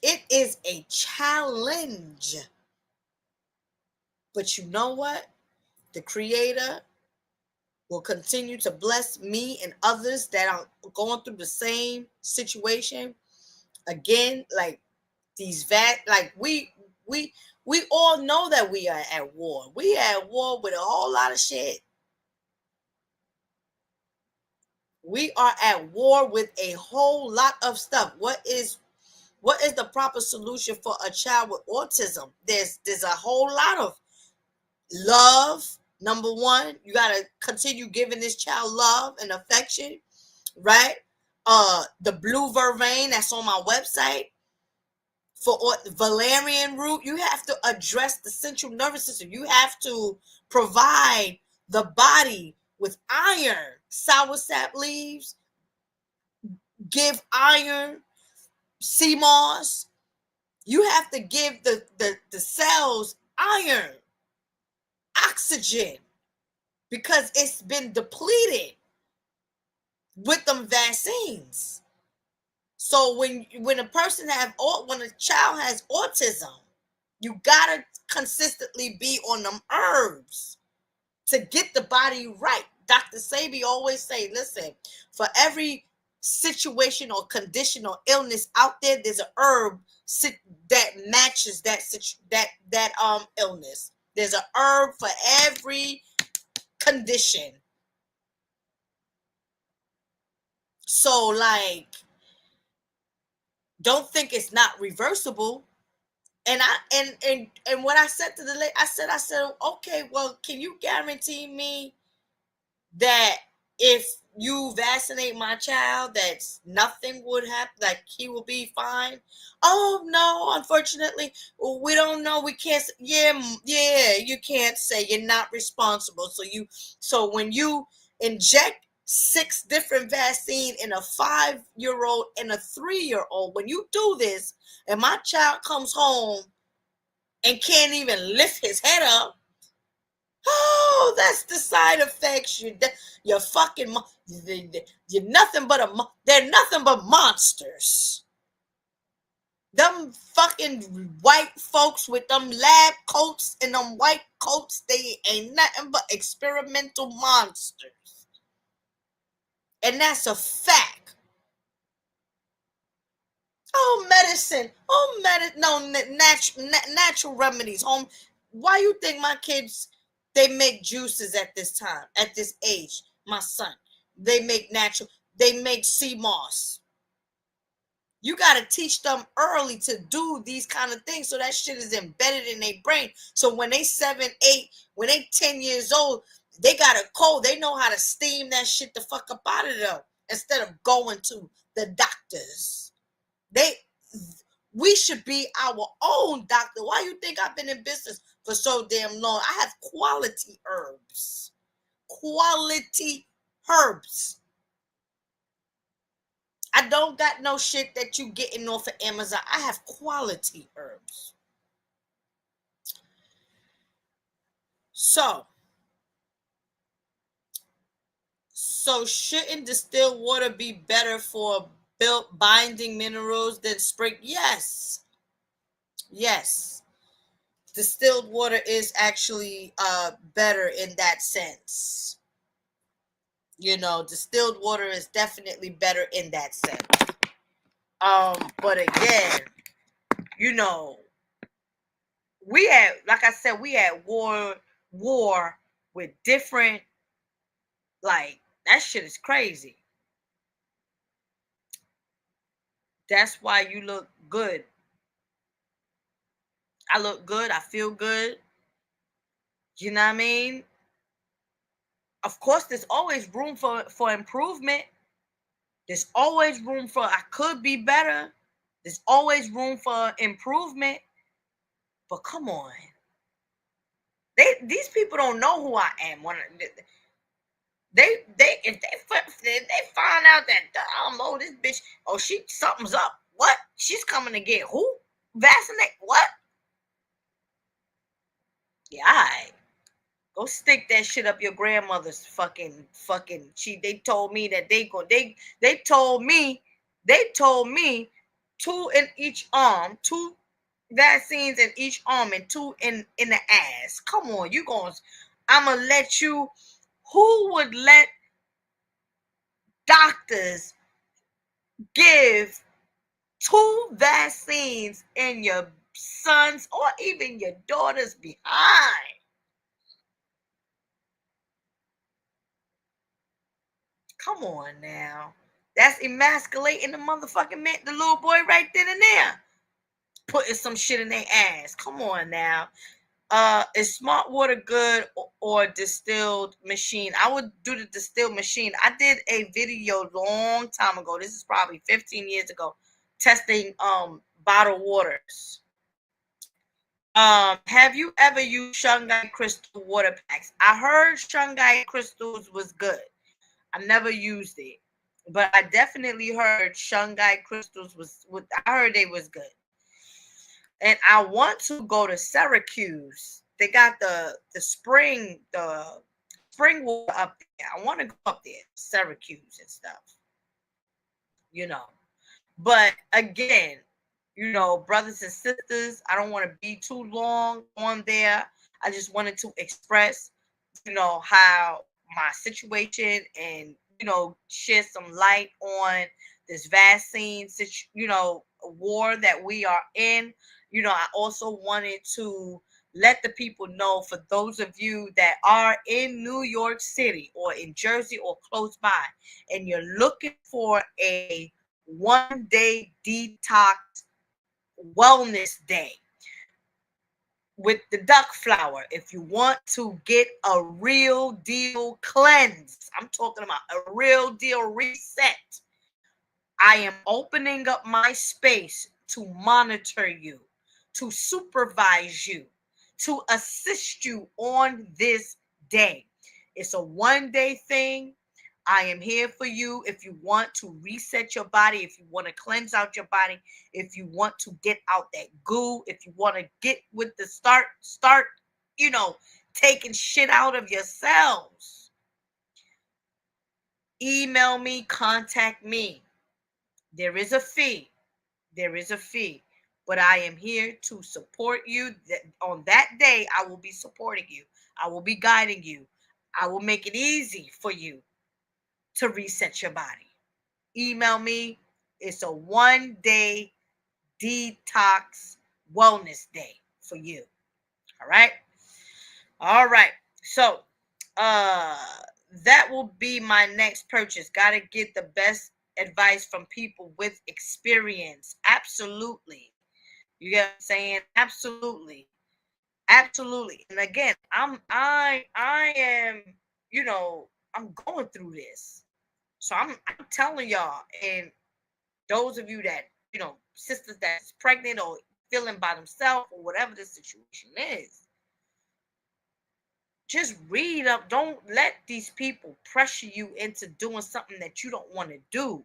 It is a challenge. But you know what? The Creator will continue to bless me and others that are going through the same situation. Again, like we all know that we are at war. We are at war with a whole lot of shit. We are at war with a whole lot of stuff. What is the proper solution for a child with autism? There's a whole lot of love. Number one, you got to continue giving this child love and affection, right? The blue vervain that's on my website for valerian root, you have to address the central nervous system. You have to provide the body with iron. Soursop leaves give iron. Sea moss You have to give the cells iron, oxygen, because it's been depleted with them vaccines. So when a child has autism, you gotta consistently be on them herbs to get the body right. Dr. Sebi always say, listen, for every situation or condition or illness out there, there's an herb that matches that illness. There's an herb for every condition. So like, don't think it's not reversible. And what I said to the lady, I said, okay, well, can you guarantee me that if you vaccinate my child, that nothing would happen, like he will be fine? Oh no, unfortunately, we don't know. We can't. Yeah, you can't say. You're not responsible. So when you inject 6 different vaccine in a 5-year-old and a 3-year-old, when you do this, and my child comes home and can't even lift his head up, oh, that's the side effects. You're fucking, you're nothing but they're nothing but monsters. Them fucking white folks with them lab coats and them white coats, they ain't nothing but experimental monsters. And that's a fact. Oh, medicine. Oh, natural remedies. Why you think my kids, they make juices at this time, at this age? My son, they make sea moss. You got to teach them early to do these kind of things, so that shit is embedded in their brain. So when they 7, 8, when they 10 years old, they got a cold. They know how to steam that shit the fuck up out of them instead of going to the doctors. We should be our own doctor. Why you think I've been in business for so damn long? I have quality herbs. Quality herbs. I don't got no shit that you getting off of Amazon. I have quality herbs. So shouldn't distilled water be better for binding minerals than spring? Yes. Distilled water is actually better in that sense. Distilled water is definitely better in that sense. But again, we had, like I said, we had war with different, like, that shit is crazy. That's why you look good. I look good. I feel good. You know what I mean? Of course, there's always room for improvement. There's always room for, I could be better. There's always room for improvement. But come on. These people don't know who I am. If they find out that, I don't know, this bitch, oh, something's up. What? She's coming to get who? Vaccinate? What? Yeah, all right. Go stick that shit up your grandmother's fucking. They told me that they told me 2 in each arm, 2 vaccines in each arm, and 2 in the ass. Come on, I'ma let you. Who would let doctors give 2 vaccines in your sons or even your daughters behind? Come on now. That's emasculating the motherfucking man, the little boy right then and there. Putting some shit in their ass. Come on now. Is smart water good or distilled machine? I would do the distilled machine. I did a video long time ago. This is probably 15 years ago, testing bottled waters. Have you ever used Shungite crystal water packs? I heard Shungite crystals was good. I never used it, but I definitely heard Shungite crystals I heard they was good. And I want to go to Syracuse. They got the spring water up there. I want to go up there, Syracuse and stuff, you know. But again, brothers and sisters, I don't want to be too long on there. I just wanted to express, how my situation and, shed some light on this vaccine, war that we are in. I also wanted to let the people know, for those of you that are in New York City or in Jersey or close by, and you're looking for a 1-day detox wellness day with the duck flower. If you want to get a real deal cleanse, I'm talking about a real deal reset, I am opening up my space to monitor you, to supervise you, to assist you on this day. It's a 1-day thing. I am here for you if you want to reset your body, if you want to cleanse out your body, if you want to get out that goo, if you want to get with the start, taking shit out of your cells. Email me, contact me. There is a fee. There is a fee. But I am here to support you. On that day, I will be supporting you. I will be guiding you. I will make it easy for you to reset your body. Email me. It's a 1-day detox wellness day for you. All right. All right. So that will be my next purchase. Gotta get the best advice from people with experience. Absolutely. You get what I'm saying? Absolutely. Absolutely. And again, I am, I'm going through this. So I'm telling y'all, and those of you that, sisters that's pregnant or feeling by themselves or whatever the situation is, just read up. Don't let these people pressure you into doing something that you don't want to do.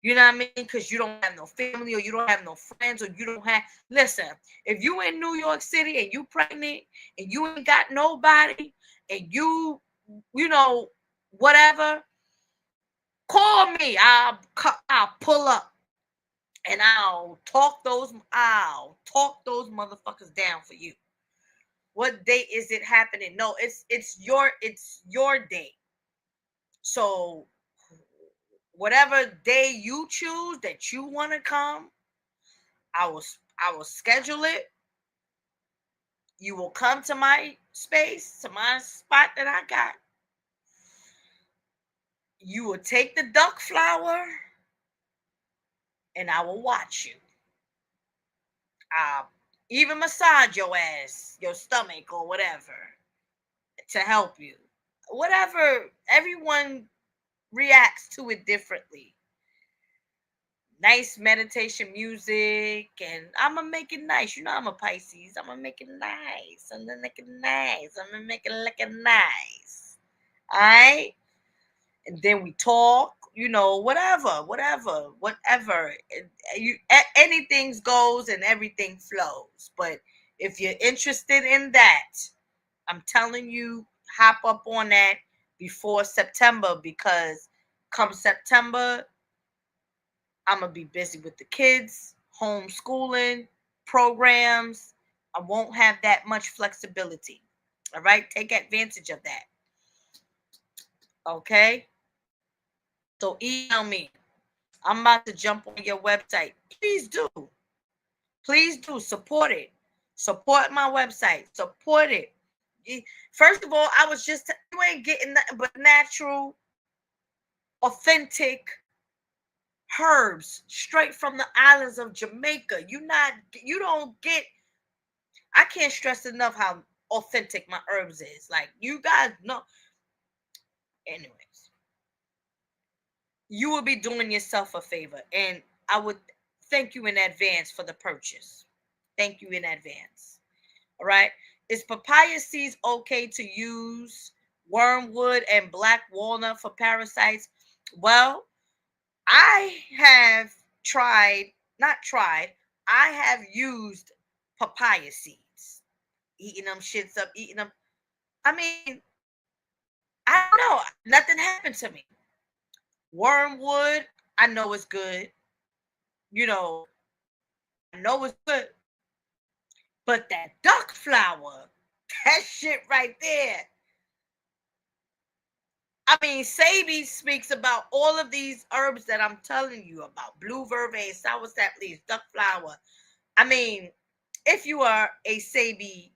You know what I mean? Because you don't have no family, or you don't have no friends, or you don't have. Listen, if you in New York City and you pregnant and you ain't got nobody, and whatever, call me. I'll pull up and I'll talk those motherfuckers down for you. What date is it happening? No, it's your date. So whatever day you choose that you want to come, I will schedule it. You will come to my space, to my spot that I got. You will take the duck flower and I will watch you. I'll even massage your ass, your stomach, or whatever to help you. Whatever, everyone reacts to it differently. Nice meditation music, and I'm gonna make it nice. I'm a Pisces. I'm gonna make it nice. I'm gonna make it nice. I'm gonna make it look nice. All right. And then we talk. Whatever. Anything goes and everything flows. But if you're interested in that, I'm telling you, hop up on that before September, because come September, I'm going to be busy with the kids, homeschooling, programs. I won't have that much flexibility. All right? Take advantage of that. Okay? So email me. I'm about to jump on your website. Please do. Please do. Support it. Support my website. Support it. First of all, you ain't getting nothing but natural, authentic herbs straight from the islands of Jamaica. You don't get. I can't stress enough how authentic my herbs is. Like, you guys know. Anyways, you will be doing yourself a favor, and I would thank you in advance for the purchase. Thank you in advance. All right. Is papaya seeds okay to use wormwood and black walnut for parasites? Well, I have I have used papaya seeds, eating them shits up, eating them. I mean, I don't know. Nothing happened to me. Wormwood, I know it's good. You know, I know it's good. But that duck flower, that shit right there. I mean, Sabi speaks about all of these herbs that I'm telling you about: blue vervain, sour sap leaves, duck flower. I mean, if you are a Sabi,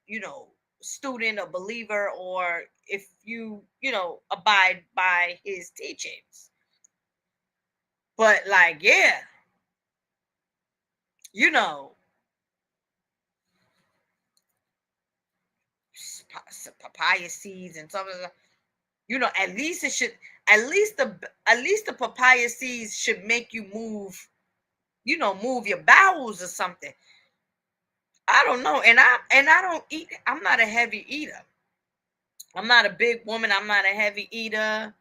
you know, student or believer, or if you know, abide by his teachings. But like, yeah, you know, papaya seeds and something. You know, at least it should. At least the papaya seeds should make you move. You know, move your bowels or something. I don't know, and I don't eat. I'm not a heavy eater. I'm not a big woman. I'm not a heavy eater.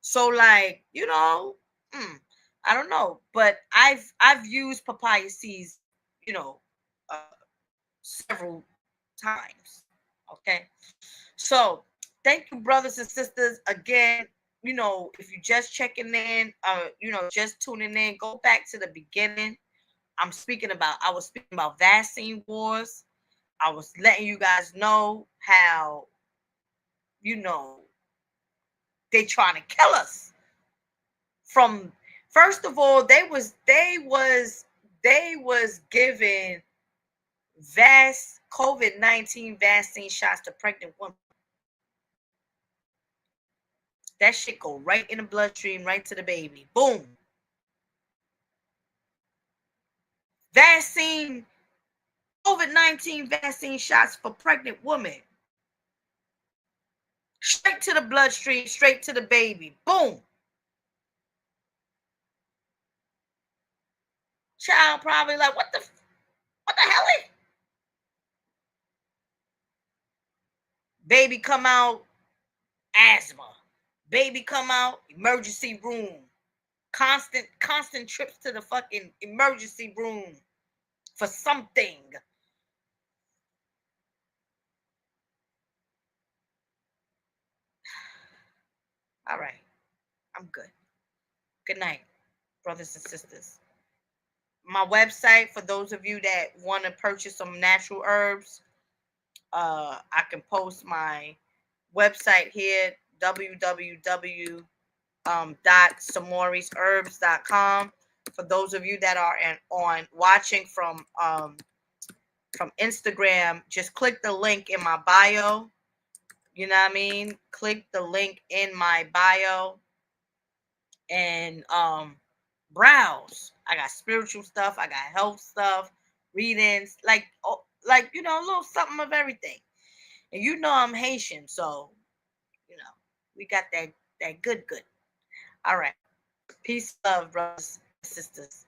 So like, I don't know, but I've used papaya seeds, you know, uh, several times. Okay. So thank you, brothers and sisters. Again, you know, if you just checking in, you know, just tuning in, go back to the beginning. I was speaking about vaccine wars. I was letting you guys know how, you know, they trying to kill us. From first of all, they was giving COVID-19 vaccine shots to pregnant women. That shit go right in the bloodstream, right to the baby. Boom. Vaccine, COVID-19 vaccine shots for pregnant women. Straight to the bloodstream, straight to the baby. Boom. Child probably like, what the hell is? Baby come out, asthma. Baby come out, emergency room. Constant trips to the fucking emergency room for something. All right. I'm good. Good night, brothers and sisters. My website, for those of you that want to purchase some natural herbs, I can post my website here, www.samorisherbs.com. For those of you that are on watching from Instagram, just click the link in my bio. You know what I mean? Click the link in my bio and browse. I got spiritual stuff, I got health stuff, readings, like you know, a little something of everything. And you know I'm Haitian, so you know, we got that good. All right. Peace, love, brothers, sisters.